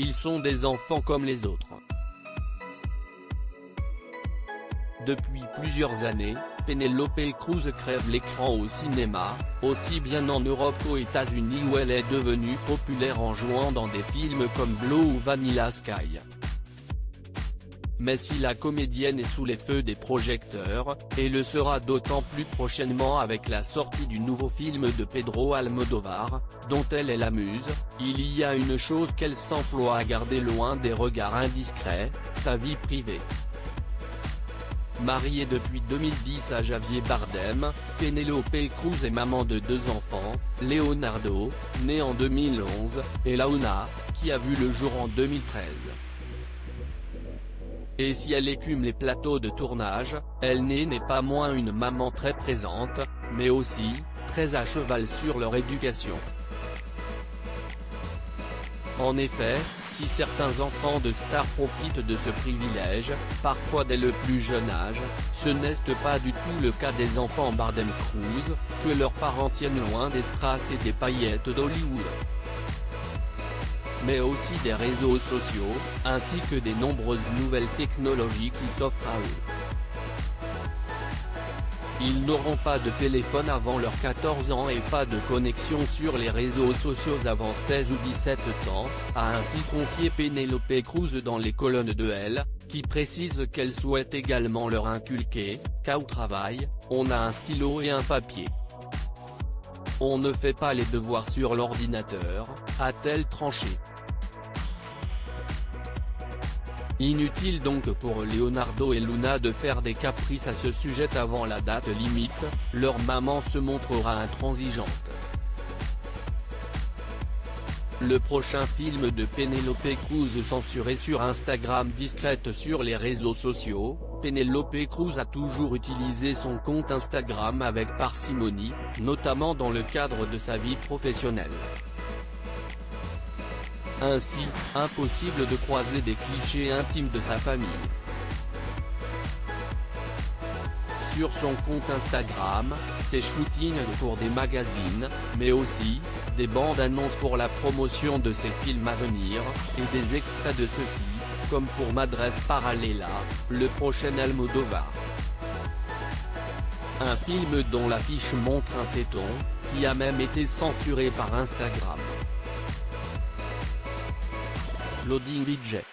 ils sont des enfants comme les autres. Depuis plusieurs années, Penélope Cruz crève l'écran au cinéma, aussi bien en Europe qu'aux États-Unis où elle est devenue populaire en jouant dans des films comme Blow ou Vanilla Sky. Mais si la comédienne est sous les feux des projecteurs, et le sera d'autant plus prochainement avec la sortie du nouveau film de Pedro Almodóvar, dont elle est la muse, il y a une chose qu'elle s'emploie à garder loin des regards indiscrets, sa vie privée. Mariée depuis 2010 à Javier Bardem, Penélope Cruz est maman de 2 enfants, Leonardo, né en 2011, et Launa, qui a vu le jour en 2013. Et si elle écume les plateaux de tournage, elle n'est pas moins une maman très présente, mais aussi, très à cheval sur leur éducation. En effet, si certains enfants de stars profitent de ce privilège, parfois dès le plus jeune âge, ce n'est pas du tout le cas des enfants Bardem-Cruz, que leurs parents tiennent loin des strass et des paillettes d'Hollywood. Mais aussi des réseaux sociaux, ainsi que des nombreuses nouvelles technologies qui s'offrent à eux. Ils n'auront pas de téléphone avant leurs 14 ans et pas de connexion sur les réseaux sociaux avant 16 ou 17 ans, a ainsi confié Penélope Cruz dans les colonnes de Elle, qui précise qu'elle souhaite également leur inculquer, qu'au travail, on a un stylo et un papier. On ne fait pas les devoirs sur l'ordinateur, a-t-elle tranché. Inutile donc pour Leonardo et Luna de faire des caprices à ce sujet avant la date limite, leur maman se montrera intransigeante. Le prochain film de Penélope Cruz censuré sur Instagram. Discrète sur les réseaux sociaux, Penélope Cruz a toujours utilisé son compte Instagram avec parcimonie, notamment dans le cadre de sa vie professionnelle. Ainsi, impossible de croiser des clichés intimes de sa famille. Sur son compte Instagram, ses shootings pour des magazines, mais aussi, des bandes annonces pour la promotion de ses films à venir, et des extraits de ceux-ci, comme pour Madres Paralelas, le prochain Almodóvar. Un film dont l'affiche montre un téton, qui a même été censuré par Instagram. Loading budget.